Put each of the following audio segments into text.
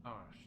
Gosh.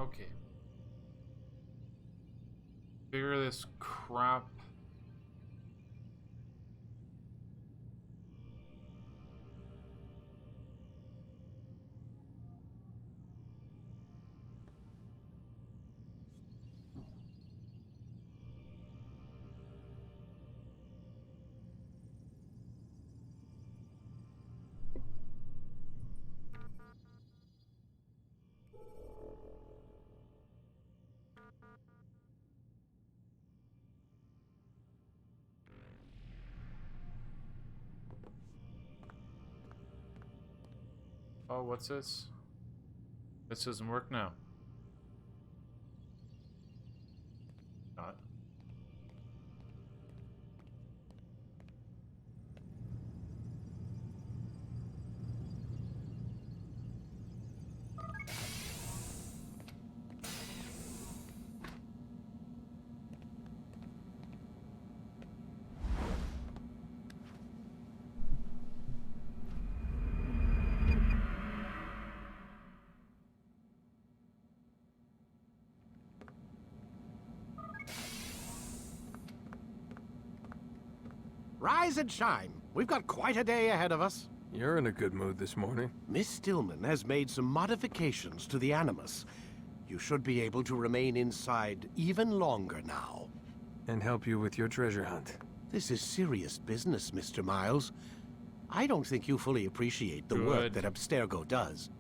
Okay. Figure this crap. Oh, what's this? This doesn't work now. Not. Rise and shine. We've got quite a day ahead of us. You're in a good mood this morning. Miss Stillman has made some modifications to the Animus. You should be able to remain inside even longer now. And help you with your treasure hunt. This is serious business, Mr. Miles. I don't think you fully appreciate the work that Abstergo does.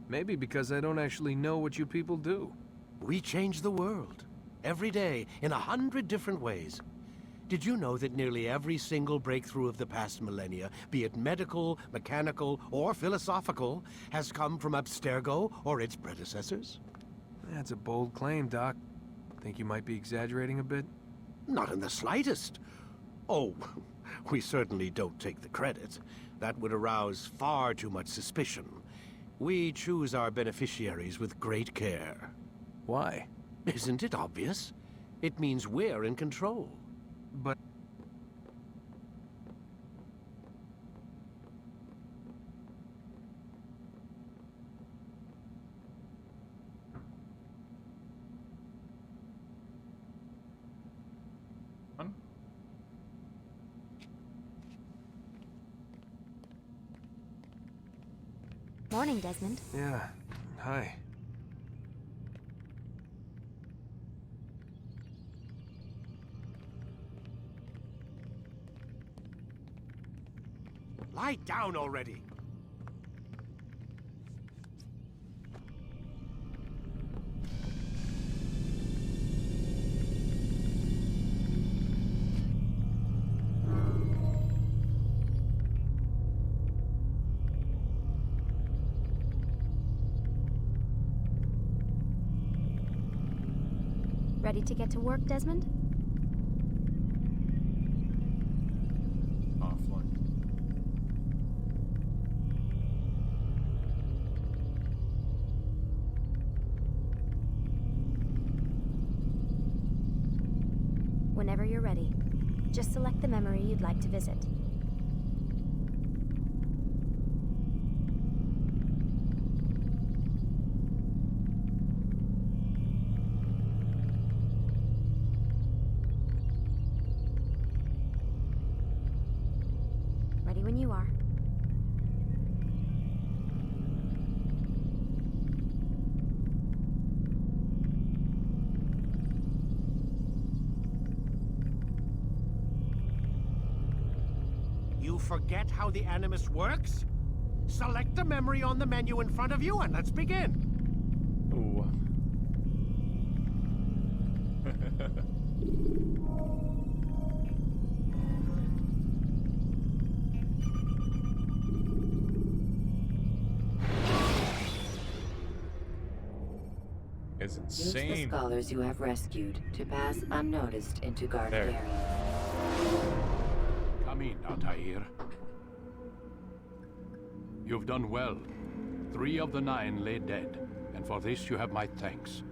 Maybe because I don't actually know what you people do. We change the world. Every day, in 100 different ways. Did you know that nearly every single breakthrough of the past millennia, be it medical, mechanical, or philosophical, has come from Abstergo or its predecessors? That's a bold claim, Doc. Think you might be exaggerating a bit? Not in the slightest. Oh, we certainly don't take the credit. That would arouse far too much suspicion. We choose our beneficiaries with great care. Why? Isn't it obvious? It means we're in control. But... Morning, Desmond. Yeah. Hi. Lie down already. Ready to get to work, Desmond? Offline. Whenever you're ready, just select the memory you'd like to visit. Ready when you are. You forget how the Animus works? Select the memory on the menu in front of you and let's begin. Ooh. It's Use the insane. scholars you have rescued to pass unnoticed into guarded There. areas. Come in, Altair. You've done well. 3 of the 9 lay dead, and for this you have my thanks.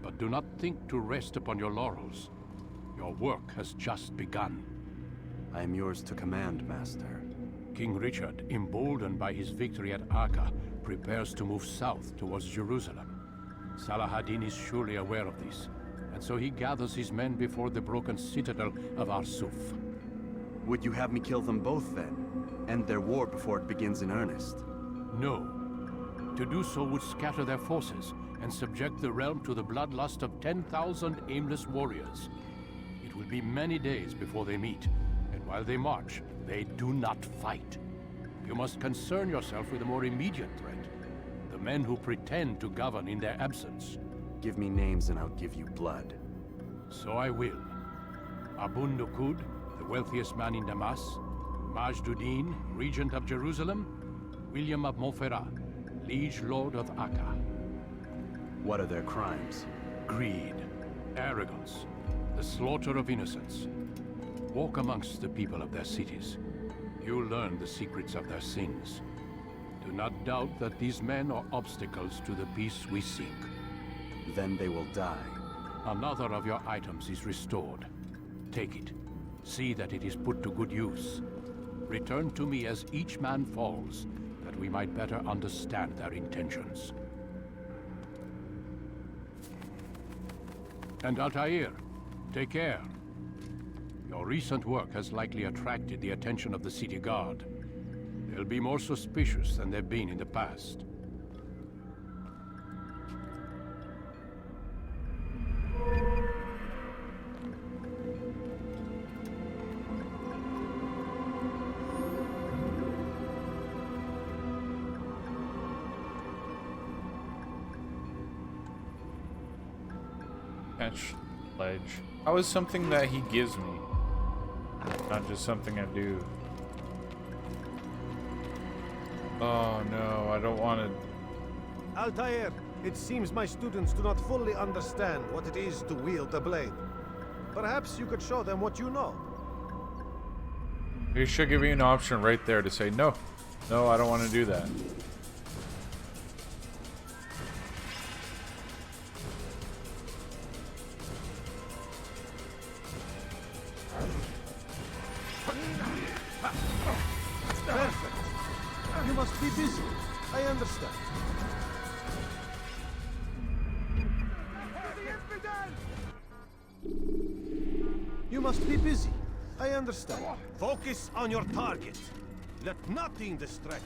But do not think to rest upon your laurels. Your work has just begun. I am yours to command, Master. King Richard, emboldened by his victory at Acre, prepares to move south towards Jerusalem. Salah-ad-Din is surely aware of this, and so he gathers his men before the broken citadel of Arsuf. Would you have me kill them both then? End their war before it begins in earnest? No. To do so would scatter their forces and subject the realm to the bloodlust of 10,000 aimless warriors. It will be many days before they meet, and while they march, they do not fight. You must concern yourself with a more immediate threat. The men who pretend to govern in their absence. Give me names and I'll give you blood. So I will. Abun Nukud, the wealthiest man in Damas. Majduddin, regent of Jerusalem. William of Montferrat, liege lord of Akka. What are their crimes? Greed, arrogance, the slaughter of innocents. Walk amongst the people of their cities. You'll learn the secrets of their sins. Do not doubt that these men are obstacles to the peace we seek. Then they will die. Another of your items is restored. Take it. See that it is put to good use. Return to me as each man falls, that we might better understand their intentions. And Altair, take care. Your recent work has likely attracted the attention of the city guard. They'll be more suspicious than they've been in the past. Catch ledge. How is something that he gives me, not just something I do? Oh no, I don't want to. Altair, it seems my students do not fully understand what it is to wield a blade. Perhaps you could show them what you know. You should give me an option right there to say no. No, I don't want to do that. Perfect. You must be busy. I understand. You must be busy. I understand. Focus on your target. Let nothing distract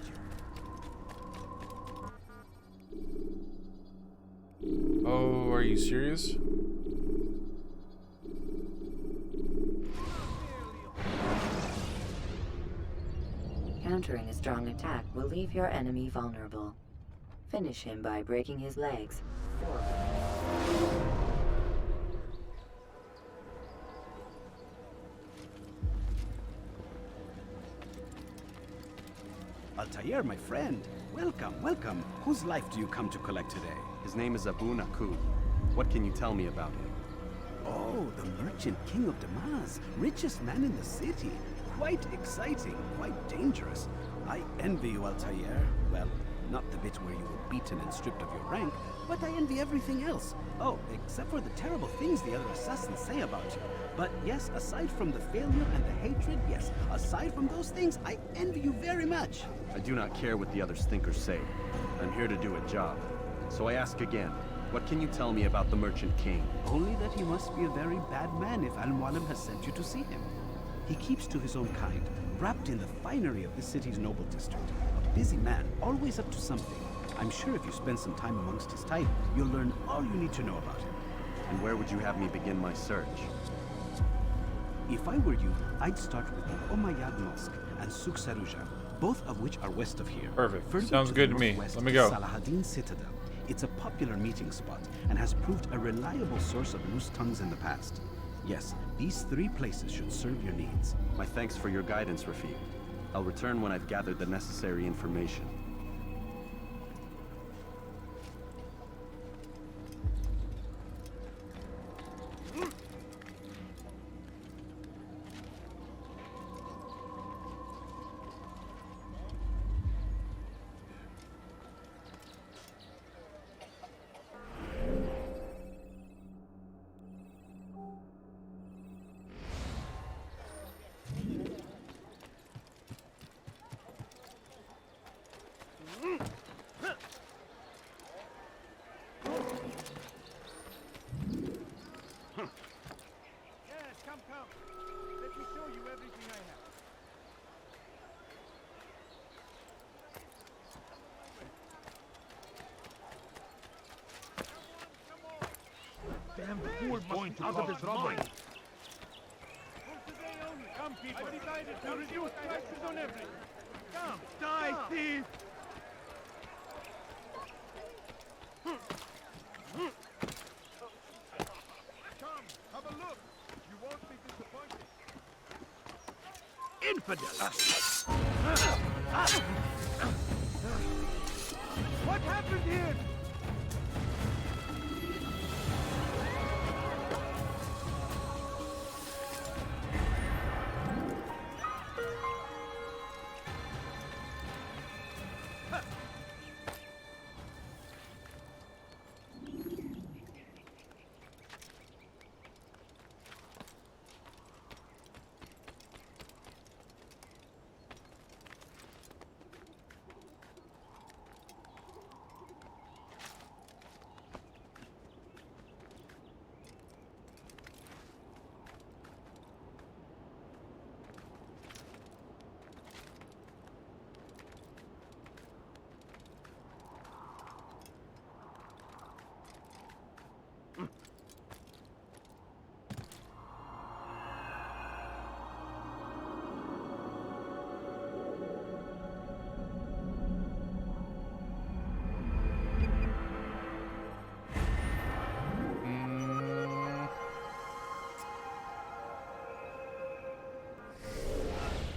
you. Oh, are you serious? Countering a strong attack will leave your enemy vulnerable. Finish him by breaking his legs. Altair, my friend. Welcome, welcome. Whose life do you come to collect today? His name is Abu Nakud. What can you tell me about him? Oh, the merchant king of Damas. Richest man in the city. Quite exciting, quite dangerous. I envy you, Altair. Well, not the bit where you were beaten and stripped of your rank, but I envy everything else. Oh, except for the terrible things the other assassins say about you. But yes, aside from the failure and the hatred, yes, aside from those things, I envy you very much. I do not care what the others think or say. I'm here to do a job. So I ask again, what can you tell me about the Merchant King? Only that he must be a very bad man if Al-Mualim has sent you to see him. He keeps to his own kind, wrapped in the finery of the city's noble district. A busy man, always up to something. I'm sure if you spend some time amongst his type, you'll learn all you need to know about him. And where would you have me begin my search? If I were you, I'd start with the Umayyad Mosque and Souk Saruja, both of which are west of here. Perfect. Further Sounds to good the to me. northwest Let me is go. Salah-ad-Din Citadel. It's a popular meeting spot and has proved a reliable source of loose tongues in the past. Yes, these three places should serve your needs. My thanks for your guidance, Rafiq. I'll return when I've gathered the necessary information. going to cause trouble. Come, people. I've decided to reduce taxes on everything. Come, die, thief! Come, have a look. You won't be disappointed. Infidel! What happened here?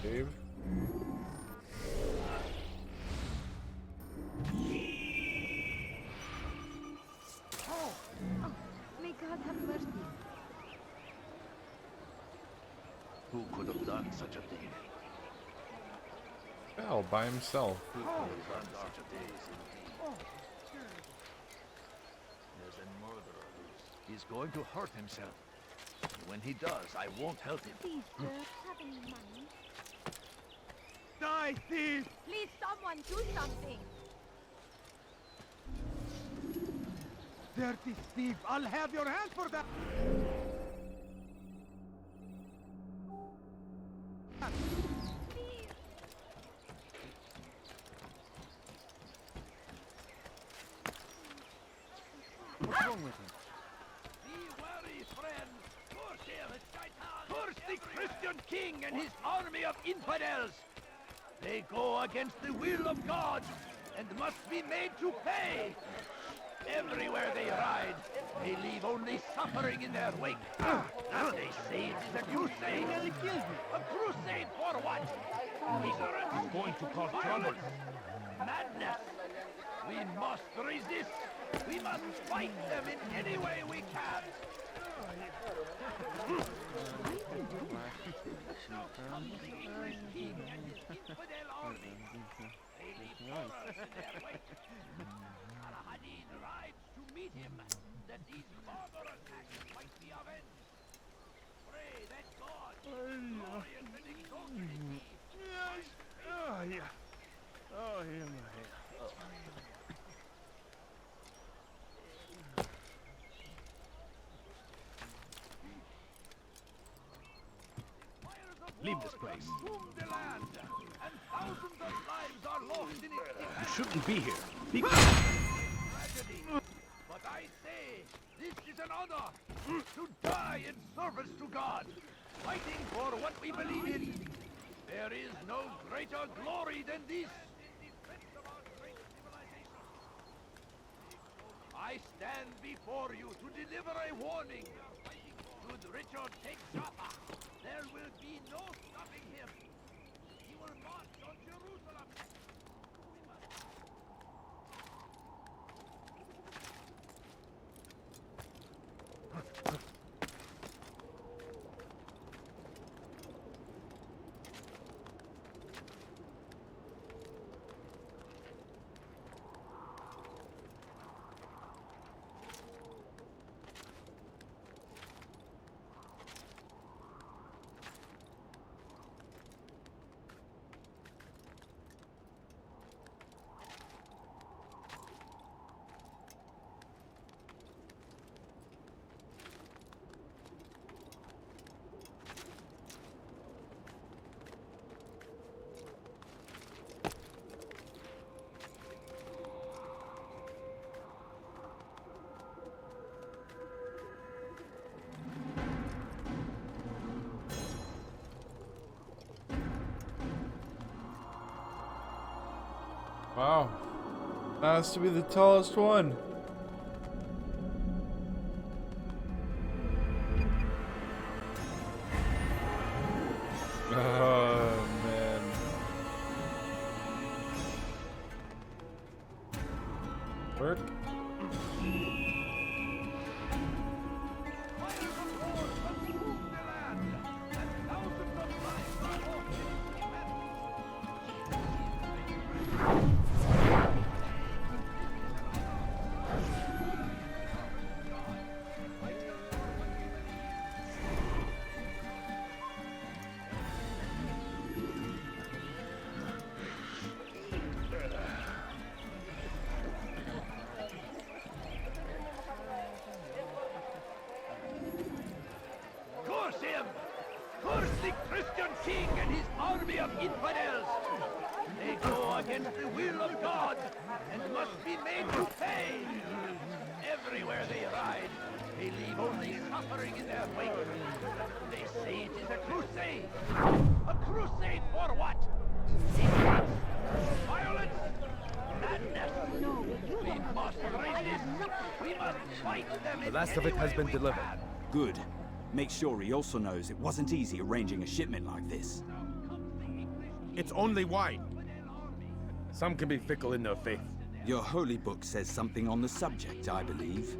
Dave? May God have mercy. Who could have done such a thing? Well, by himself. Who could have done such a thing? There's a murderer loose. He's going to hurt himself. And when he does, I won't help him. Please, sir, have any money? Die, thief! Please, someone do something. Dirty thief! I'll have your hand for that! Please. What's wrong with him? Be wary, friend! Curse the Christian king and his army of infidels! They go against the will of God and must be made to pay! Everywhere they ride, they leave only suffering in their wake. They say it is a crusade. A crusade for what? Ignorance. Going to cause trouble. Madness. We must resist. We must fight them in any way we can. The English king and his infidel army. They leave horrors in their wake. Al-Hadid rides to meet him, that these barbarous acts might be avenged. Pray that God, glorious and exalted is he. Yes. Oh, yeah. Oh, here, my head. Leave this place. The land, and thousands of lives are lost in its defense. You shouldn't be here. Be Tragedy. But I say, this is an honor to die in service to God, fighting for what we believe in. There is no greater glory than this. In defense of our great civilization. I stand before you to deliver a warning. Should Richard take Jaffa, there will be no stopping him. He will march on Jerusalem. Wow. That has to be the tallest one. Oh, man. Work. Curse him! Curse the Christian king and his army of infidels! They go against the will of God and must be made to pay! Everywhere they ride, they leave only suffering in their wake. They say it is a crusade! A crusade for what? Ignorance? Violence? Madness? No, we must resist! We must fight them The in last of any it has way been we delivered. can. Good. Make sure he also knows it wasn't easy arranging a shipment like this. It's only wine. Some can be fickle in their faith. Your holy book says something on the subject, I believe.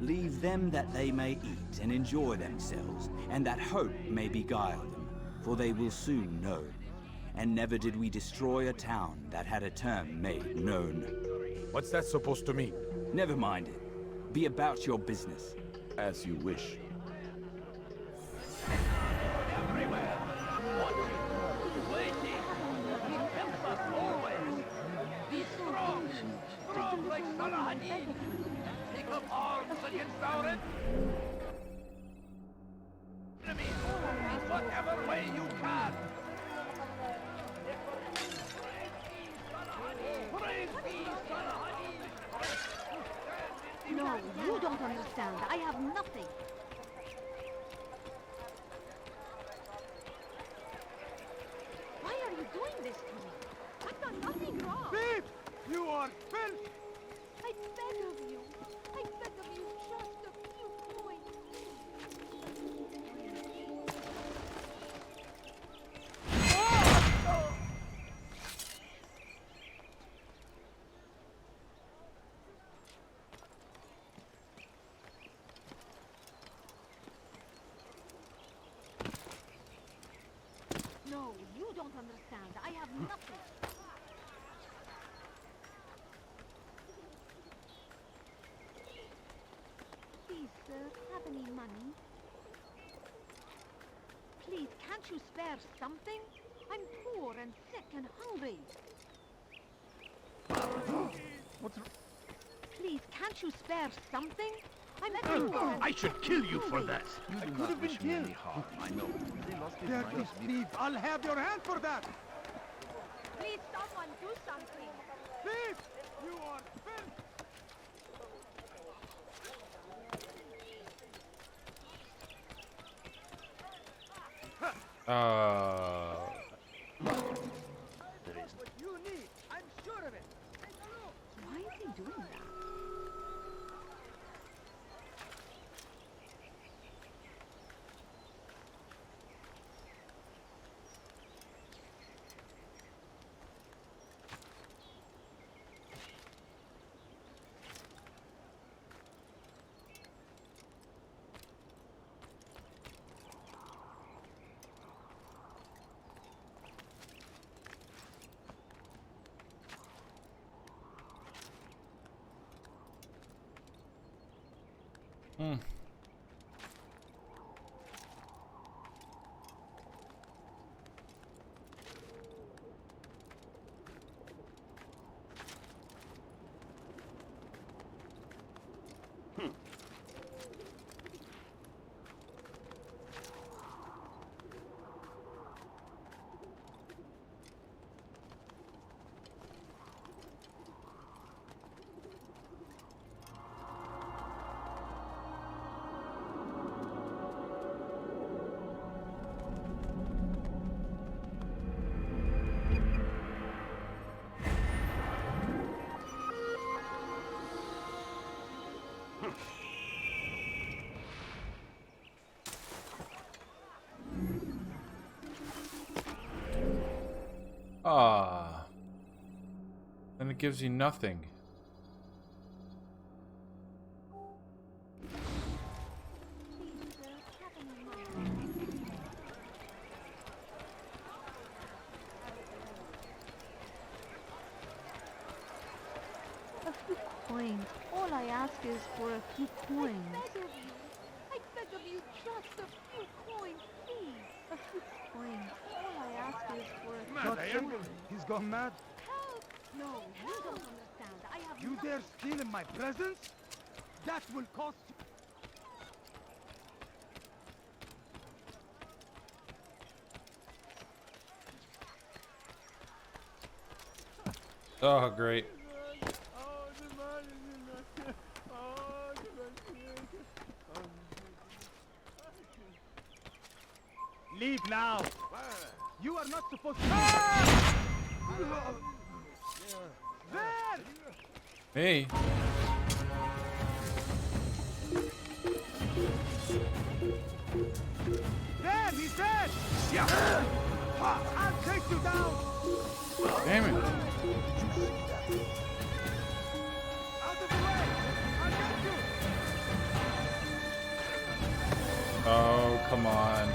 Leave them that they may eat and enjoy themselves, and that hope may beguile them, for they will soon know. And never did we destroy a town that had a term made known. What's that supposed to mean? Never mind it. Be about your business. As you wish. Everywhere, watching, waiting. He helps us always. Be strong, strong like Saladin. Take up arms against our enemy in whatever way you can. Praise be, Saladin. No, you don't understand. I have nothing. Why are you doing this to me? I've done nothing wrong. Thief! You are filth! I beg of you. I beg of you just a few coins. No, you don't understand. I have nothing. Please, sir, have any money? Please, can't you spare something? I'm poor and sick and hungry. Please, can't you spare something? I'm poor and I should kill you for hungry. that. I could have been killed. I know. There is thief! I'll have your hand for that! Please, someone do something. Thief! You are filth! What you need, I'm sure of it! Take a look! Why is he doing that? Ah. Then it gives you nothing. A few coins. All I ask is for a few coins. I beg of you, just a few coins, please. A few coins. All I ask is for a few coins. He's gone mad. Help! No, you don't understand. I have You dare steal in my presence? That will cost you. Oh, great. Leave now. You are not supposed to. There! Me? There, he's dead! Yeah. I'll take you down! Damn it. Out of the way! I'll get you! Oh, come on.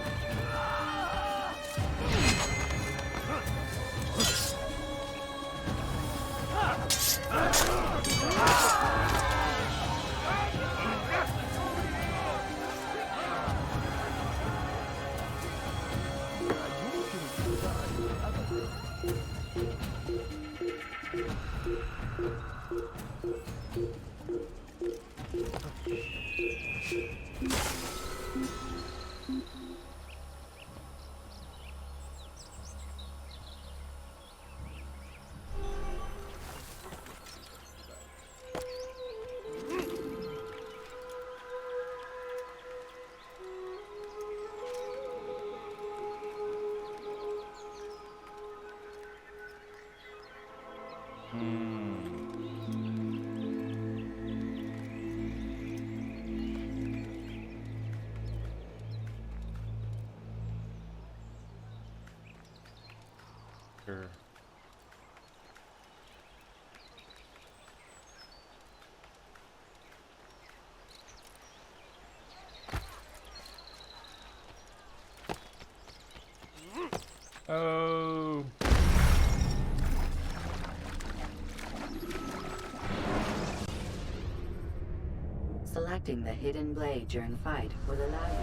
Sure. Oh. Selecting the hidden blade during the fight will allow you.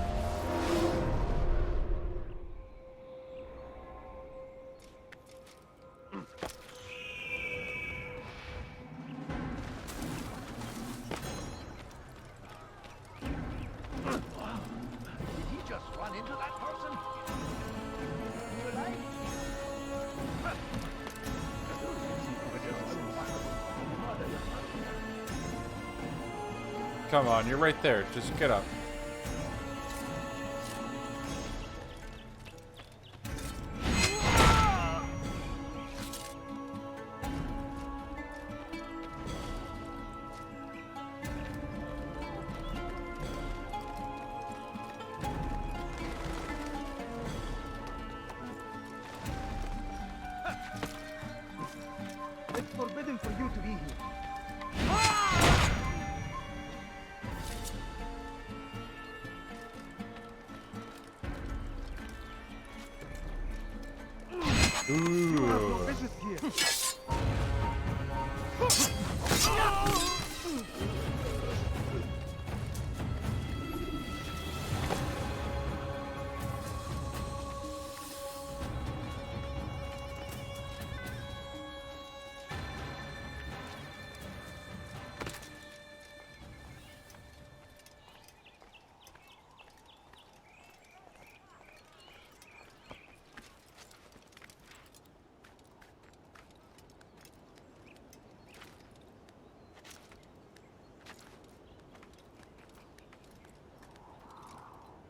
Did he just run into that person? You like? Come on, you're right there. Just get up. It's forbidden for you to be here. You have no business here.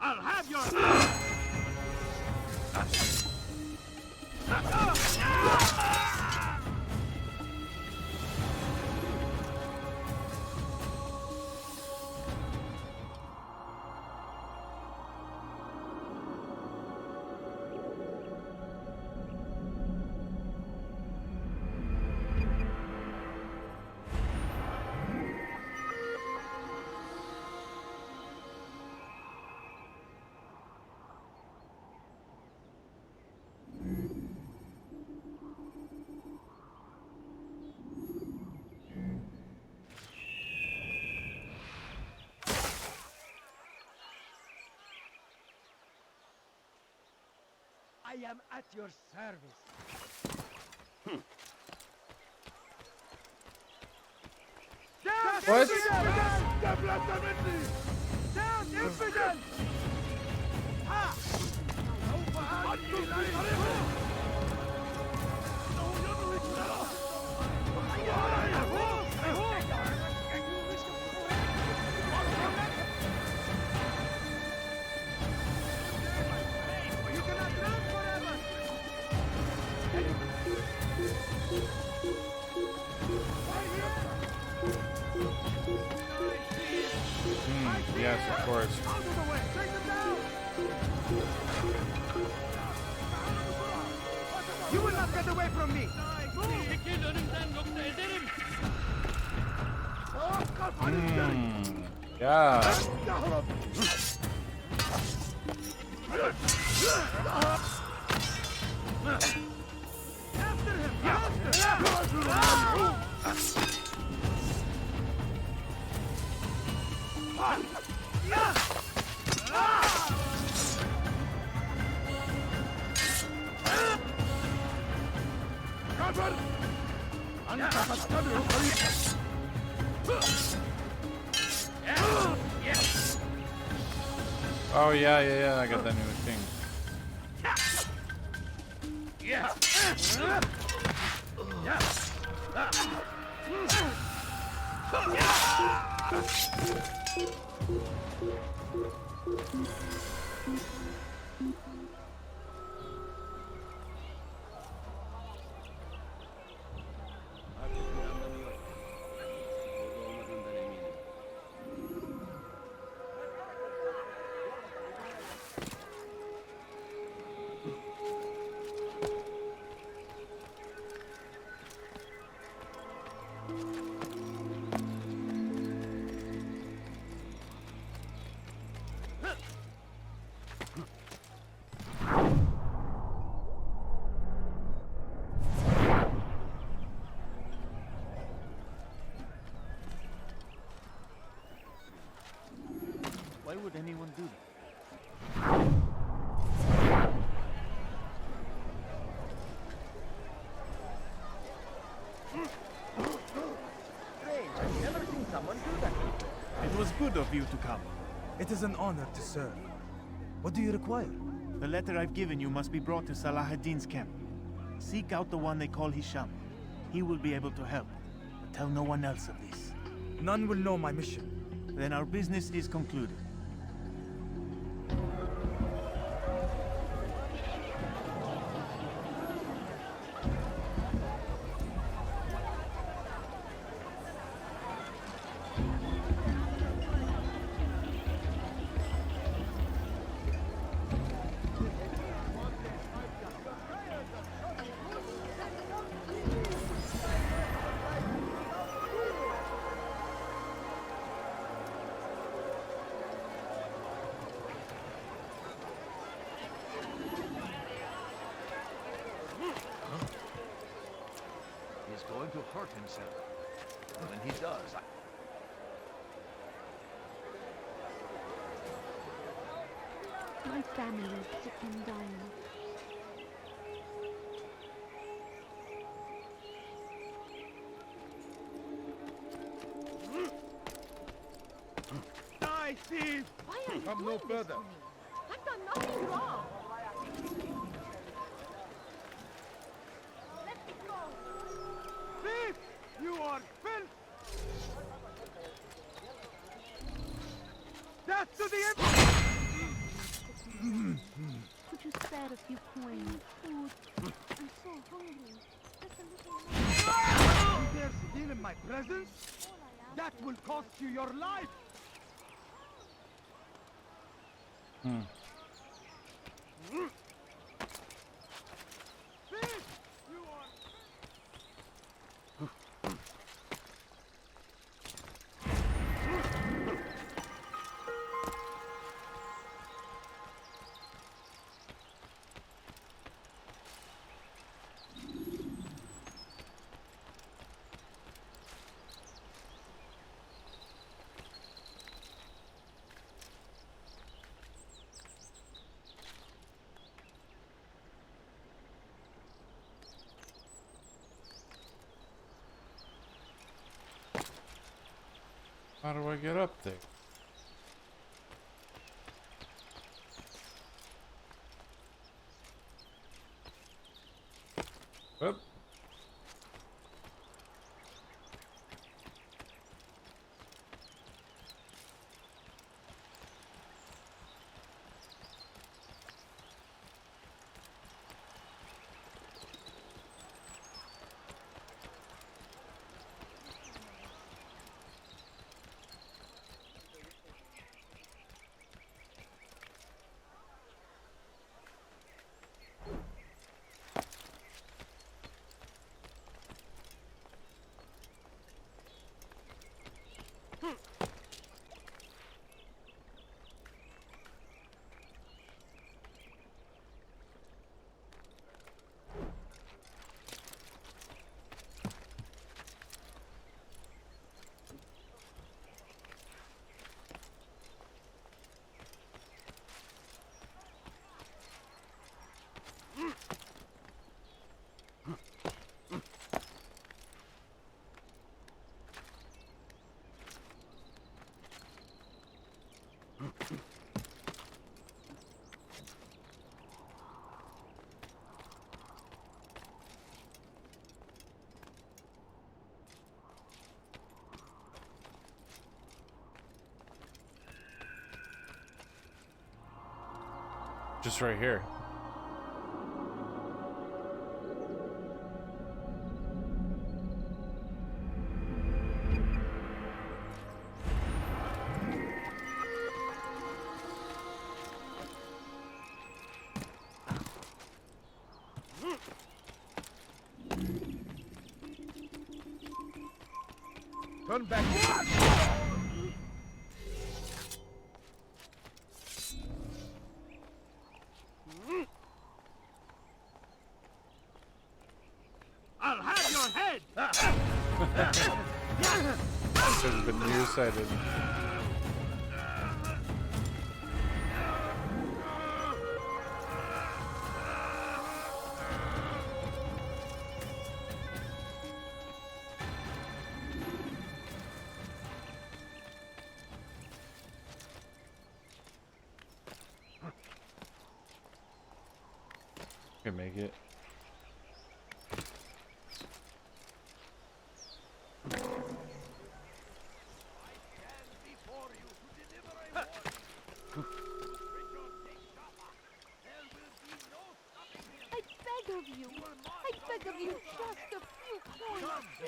I'll have your... I am at your service. What? Down, infidel! Ha! Yes, of course. You will not get away from me! Yeah. Oh yeah, I got that new thing. Why would anyone do that? Strange, I've never seen someone do that. It was good of you to come. It is an honor to serve. What do you require? The letter I've given you must be brought to Salah ad-Din's camp. Seek out the one they call Hisham. He will be able to help. But tell no one else of this. None will know my mission. Then our business is concluded. He's going to hurt himself. When he does, My family is sick and dying. Die, thief! Why are you Come doing no further. this to me? I've done nothing wrong. Let me go. Thief! You are filth! Death to the Emperor! Could you spare a few coins? Food. I'm so hungry. Just a little more. You dare steal in my presence? That will cost you your life! Thief! You are... How do I get up there? Whoop. Just right here. Turn back. I'll have your head! This has been nearsighted. Can make it.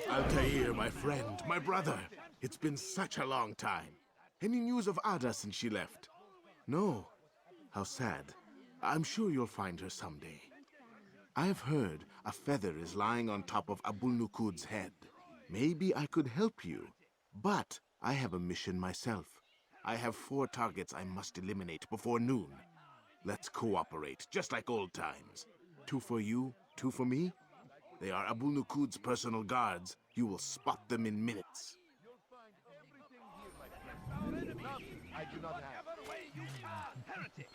Altair, my friend, my brother. It's been such a long time. Any news of Ada since she left? No. How sad. I'm sure you'll find her someday. I've heard a feather is lying on top of Abul-Nukud's head. Maybe I could help you. But I have a mission myself. I have 4 targets I must eliminate before noon. Let's cooperate, just like old times. 2 for you, 2 for me. They are Abul-Nukud's personal guards. You will spot them in minutes. I do not have. Heretic!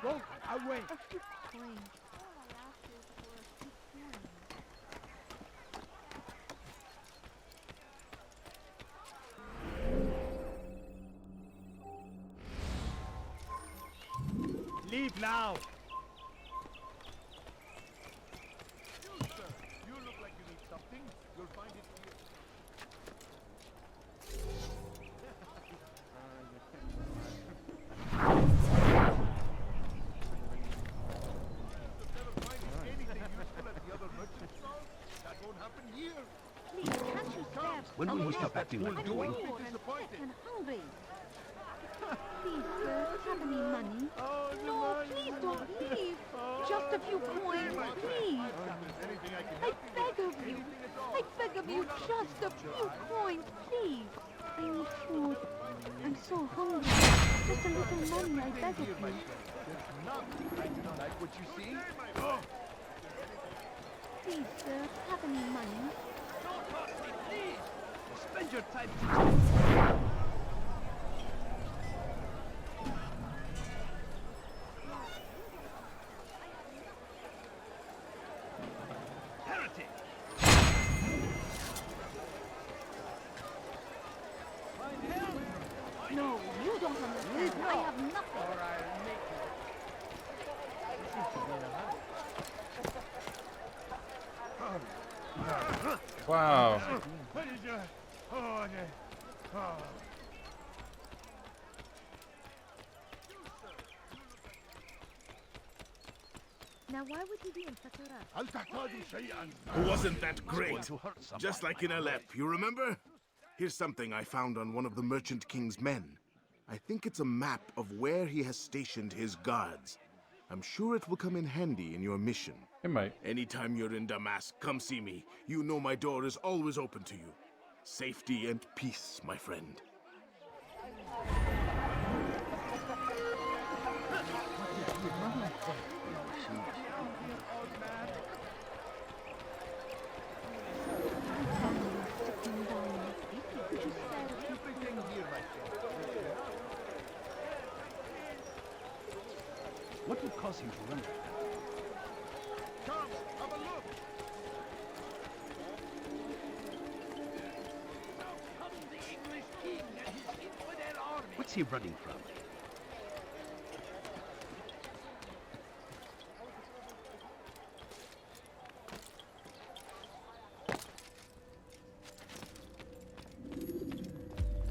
Go away! Leave now! You, sir, you look like you need something. You'll find it here. When will we stop acting like doing? And hungry. Please, sir, have any money? No, please don't leave. Just a few coins, please. I beg of you. I beg of you, just a few coins, please. I need food. I'm so hungry. Just a little money, I beg of you. I do not like what you see. Please, sir, have any money? Don't talk to me, please. Spend your time. Heretic! Wow. Now, why would he be in such a rush? Wasn't that great? Just like in Alep, you remember? Here's something I found on one of the Merchant King's men. I think it's a map of where he has stationed his guards. I'm sure it will come in handy in your mission. It might. Anytime you're in Damascus, come see me. You know my door is always open to you. Safety and peace, my friend. What would cause him to run like that? Come, have a look! What's he running from?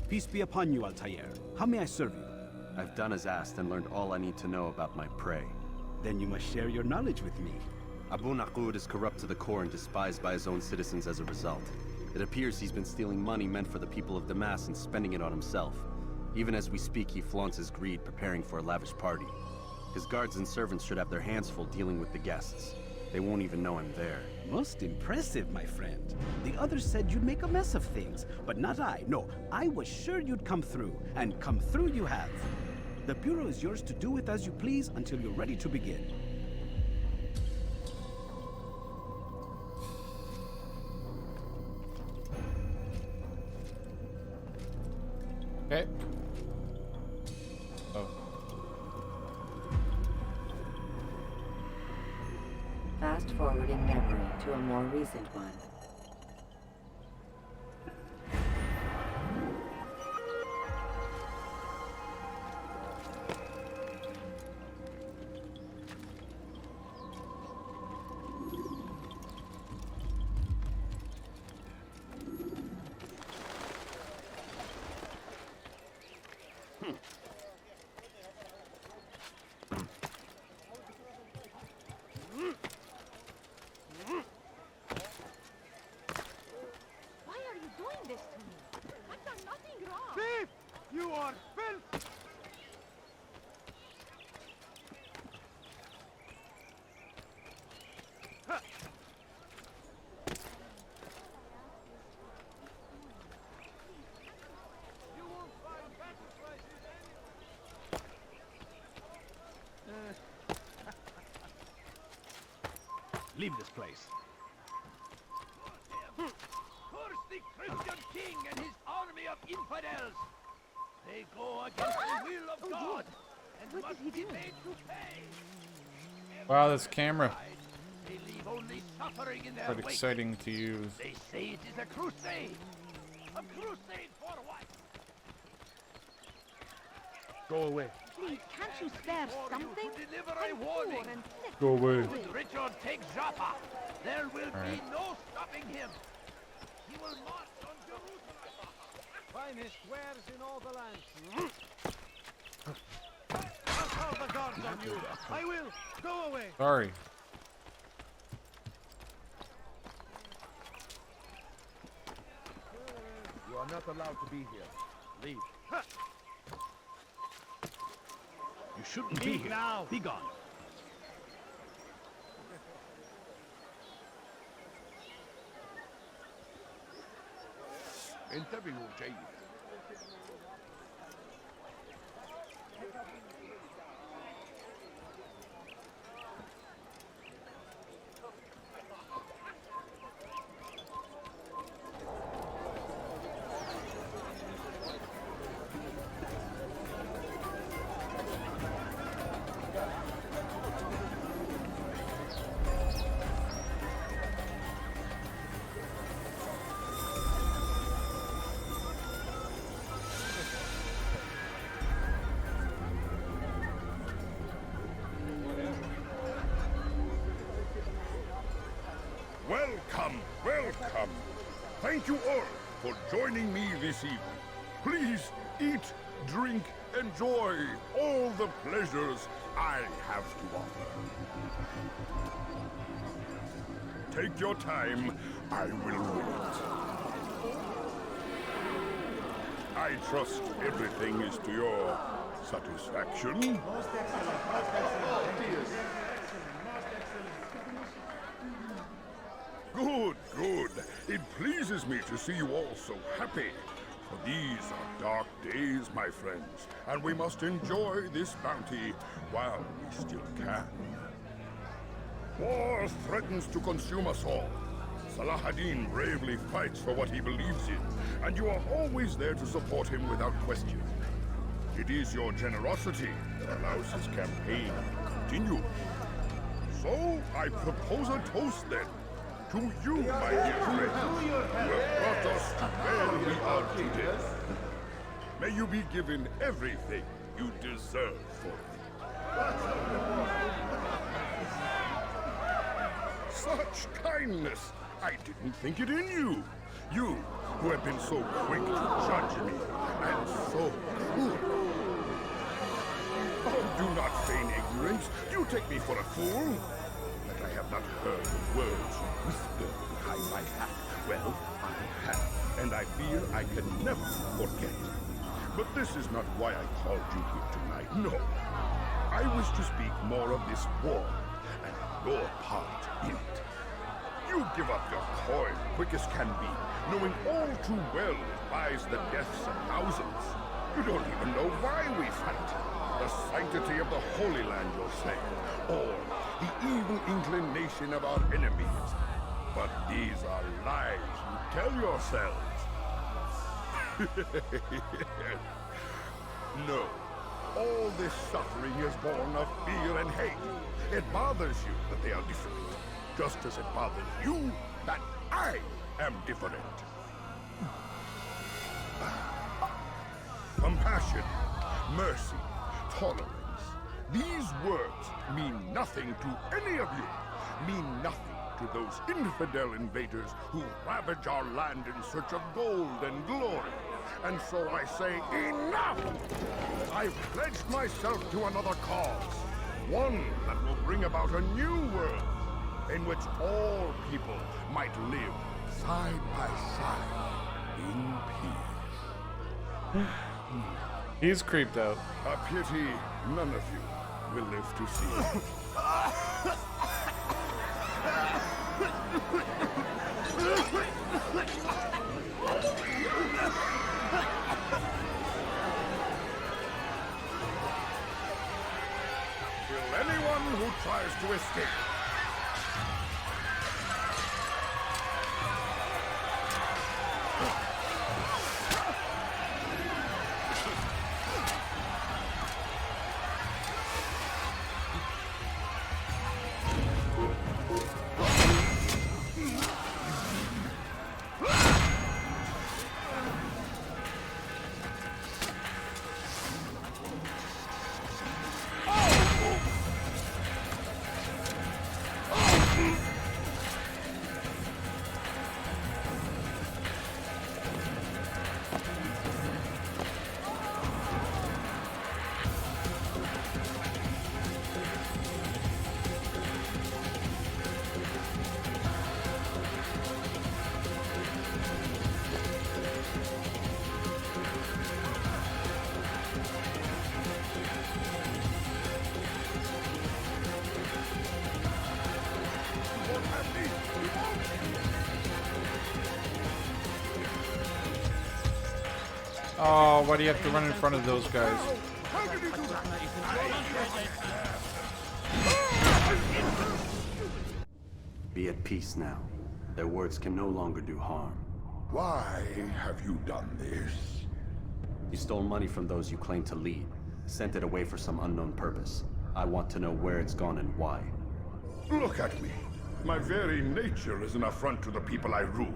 Peace be upon you, Altair. How may I serve you? I've done as asked and learned all I need to know about my prey. Then you must share your knowledge with me. Abu Naqud is corrupt to the core and despised by his own citizens as a result. It appears he's been stealing money meant for the people of Damas and spending it on himself. Even as we speak, he flaunts his greed, preparing for a lavish party. His guards and servants should have their hands full dealing with the guests. They won't even know I'm there. Most impressive, my friend. The others said you'd make a mess of things, but not I. No, I was sure you'd come through, and come through you have. The Bureau is yours to do with as you please until you're ready to begin. Okay. Oh. Fast forward in memory to a more recent one. Why are you doing this to me? I've done nothing wrong. Thief! You are filth! You won't find better places Leave this place. Curse the Christian king and his army of infidels! They go against the will of God and must be made to pay. Wow, this camera. They leave only suffering in their Quite wake. exciting to use. They say it is a crusade. A crusade for what? Go away. Please, can't you spare something? Deliver a I'm warning. poor and sick. Go away. Should Richard take Jaffa, there will Alright. be no stopping him. He will march on Jerusalem. finest wares in all the land. I'll call the guards on you. I will. Go away. Sorry. You are not allowed to be here. Leave. You shouldn't be Leave here. now. Be gone. انتبهوا جيدا. Welcome. Thank you all for joining me this evening. Please eat, drink, enjoy all the pleasures I have to offer. Take your time. I will wait. I trust everything is to your satisfaction. Good, good. It pleases me to see you all so happy. For these are dark days, my friends, and we must enjoy this bounty while we still can. War threatens to consume us all. Salah ad-Din bravely fights for what he believes in, and you are always there to support him without question. It is your generosity that allows his campaign to continue. So, I propose a toast then, to you, my dear friends, who have brought us to where we are today. May you be given everything you deserve for it. Such kindness! I didn't think it in you. You, who have been so quick to judge me, and so cruel. Oh, do not feign ignorance. You take me for a fool. That I have not heard the words you whisper behind my hat. Well, I have, and I fear I can never forget. But this is not why I called you here tonight. No. I wish to speak more of this war, and your part in it. You give up your coin quick as can be, knowing all too well it buys the deaths of thousands. You don't even know why we fight. The sanctity of the Holy Land, you'll say, or the evil inclination of our enemies. But these are lies you tell yourselves. No. All this suffering is born of fear and hate. It bothers you that they are different, just as it bothers you that I am different. Compassion, mercy, tolerance. These words mean nothing to any of you. Mean nothing to those infidel invaders who ravage our land in search of gold and glory. And so I say, enough! I've pledged myself to another cause. One that will bring about a new world in which all people might live side by side in peace. He's creeped out. A pity none of you will live to see it. Kill anyone who tries to escape. Oh, why do you have to run in front of those guys? Be at peace now. Their words can no longer do harm. Why have you done this? You stole money from those you claim to lead, sent it away for some unknown purpose. I want to know where it's gone and why. Look at me. My very nature is an affront to the people I ruled.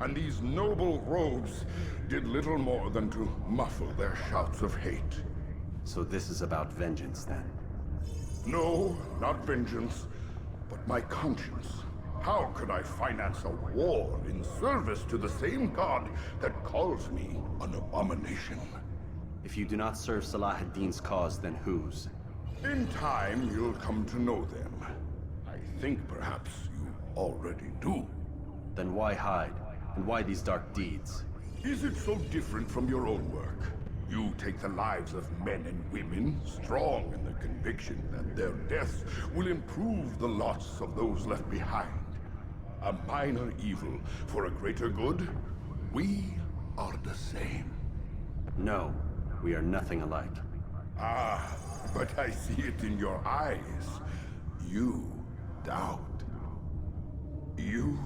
And these noble robes did little more than to muffle their shouts of hate. So this is about vengeance, then? No, not vengeance, but my conscience. How could I finance a war in service to the same god that calls me an abomination? If you do not serve Salah ad-Din's cause, then whose? In time, you'll come to know them. I think perhaps you already do. Then why hide? And why these dark deeds? Is it so different from your own work? You take the lives of men and women, strong in the conviction that their deaths will improve the lots of those left behind. A minor evil for a greater good? We are the same. No, we are nothing alike. Ah, but I see it in your eyes. You doubt. You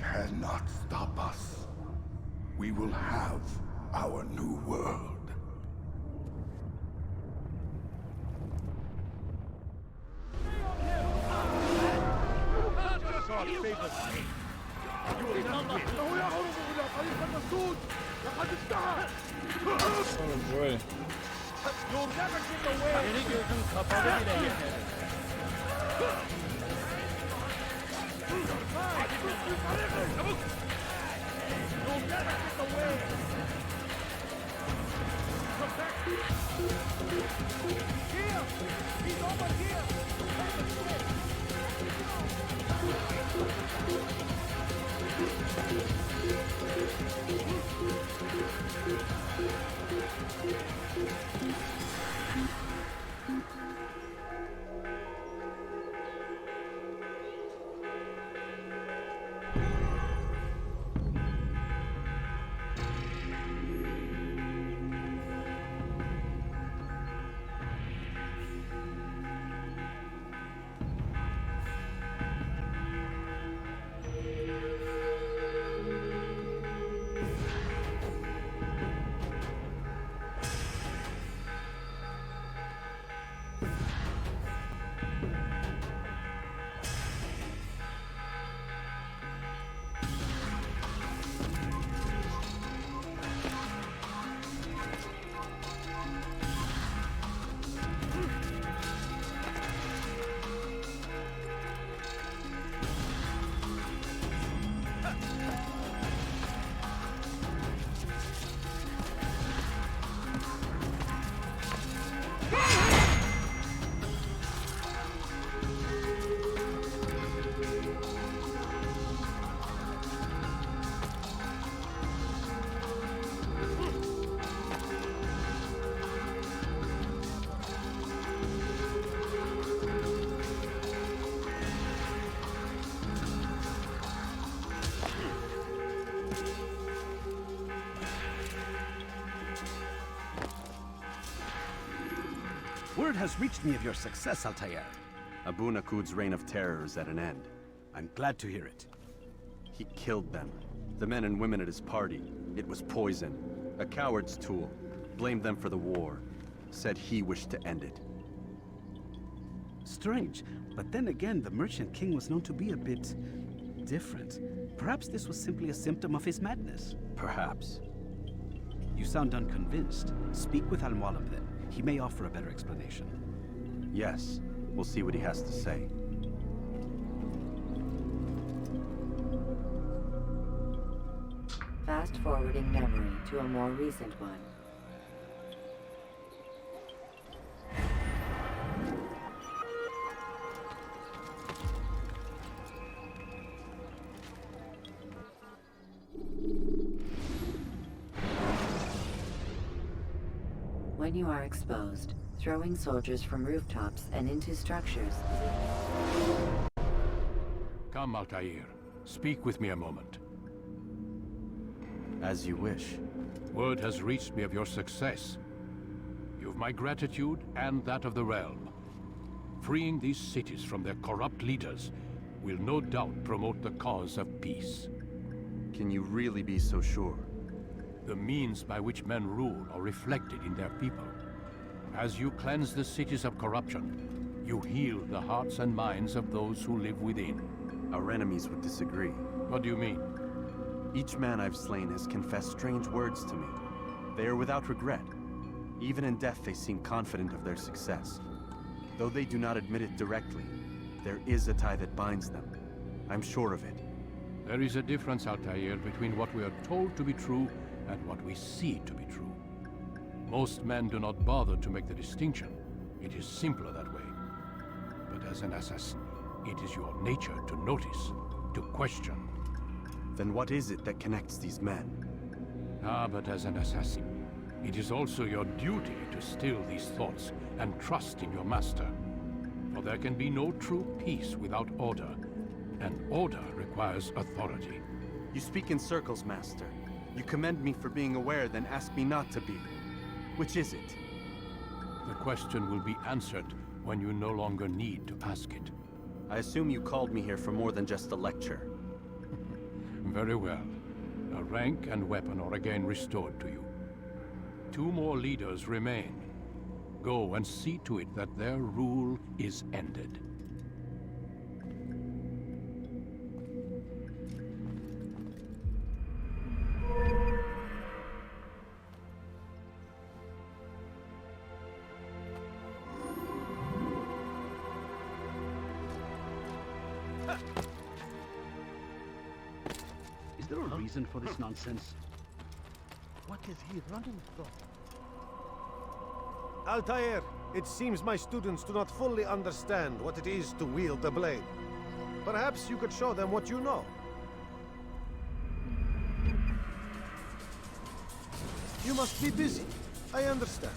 cannot stop us. We will have our new world. God favors me. You will never win. Oh boy. You'll never get away. You'll never get away. Come back. Here. He's over here. Take the switch. Word has reached me of your success, Altair. Abu Nakud's reign of terror is at an end. I'm glad to hear it. He killed them. The men and women at his party. It was poison. A coward's tool. Blamed them for the war. Said he wished to end it. Strange, but then again, the Merchant King was known to be a bit different. Perhaps this was simply a symptom of his madness. Perhaps. You sound unconvinced. Speak with Al-Mualim then. He may offer a better explanation. Yes. We'll see what he has to say. Fast-forwarding memory to a more recent one. When you are exposed, throwing soldiers from rooftops and into structures. Come, Altair. Speak with me a moment. As you wish. Word has reached me of your success. You've my gratitude and that of the realm. Freeing these cities from their corrupt leaders will no doubt promote the cause of peace. Can you really be so sure? The means by which men rule are reflected in their people. As you cleanse the cities of corruption, you heal the hearts and minds of those who live within. Our enemies would disagree. What do you mean? Each man I've slain has confessed strange words to me. They are without regret. Even in death they seem confident of their success. Though they do not admit it directly, there is a tie that binds them. I'm sure of it. There is a difference, Altair, between what we are told to be true and what we see to be true. Most men do not bother to make the distinction. It is simpler that way. But as an assassin, it is your nature to notice, to question. Then what is it that connects these men? But as an assassin, it is also your duty to still these thoughts and trust in your master. For there can be no true peace without order, and order requires authority. You speak in circles, Master. You commend me for being aware, then ask me not to be. Which is it? The question will be answered when you no longer need to ask it. I assume you called me here for more than just a lecture. Very well. A rank and weapon are again restored to you. 2 more leaders remain. Go and see to it that their rule is ended. Is there a reason for this nonsense? What is he running from? Altair, it seems my students do not fully understand what it is to wield the blade. Perhaps you could show them what you know. You must be busy. I understand.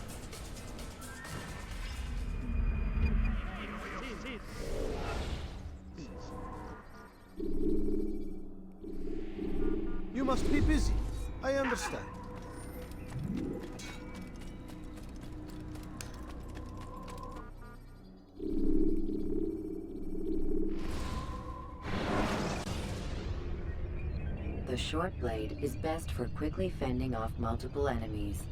You must be busy. I understand. The short blade is best for quickly fending off multiple enemies.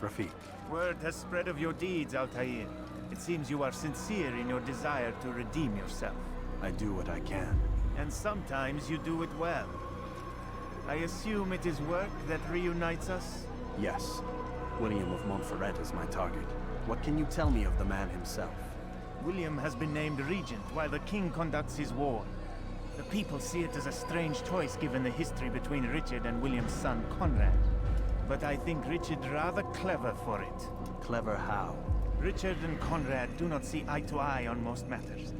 Rafiq. Word has spread of your deeds, Altair. It seems you are sincere in your desire to redeem yourself. I do what I can. And sometimes you do it well. I assume it is work that reunites us? Yes. William of Montferrat is my target. What can you tell me of the man himself? William has been named regent while the king conducts his war. The people see it as a strange choice given the history between Richard and William's son Conrad. But I think Richard rather clever for it. Clever how? Richard and Conrad do not see eye to eye on most matters.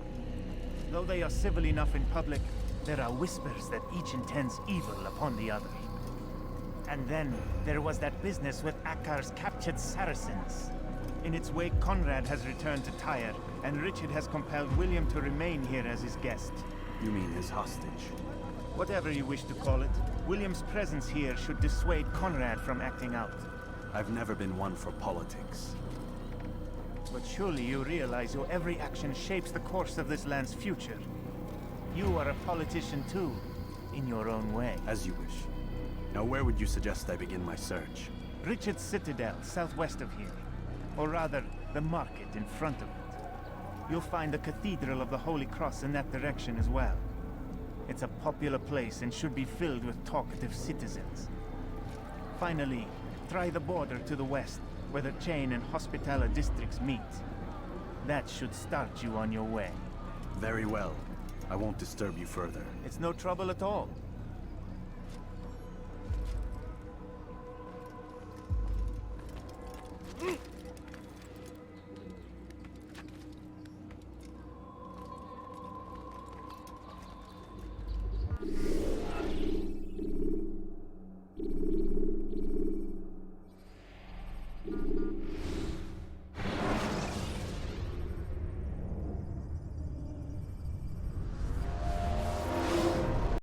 Though they are civil enough in public, there are whispers that each intends evil upon the other. And then, there was that business with Akkar's captured Saracens. In its wake, Conrad has returned to Tyre, and Richard has compelled William to remain here as his guest. You mean his hostage? Whatever you wish to call it, William's presence here should dissuade Conrad from acting out. I've never been one for politics. But surely you realize your every action shapes the course of this land's future. You are a politician too, in your own way. As you wish. Now where would you suggest I begin my search? Richard's Citadel, southwest of here. Or rather, the market in front of it. You'll find the Cathedral of the Holy Cross in that direction as well. It's a popular place and should be filled with talkative citizens. Finally, try the border to the west, where the Chain and Hospitaller districts meet. That should start you on your way. Very well. I won't disturb you further. It's no trouble at all.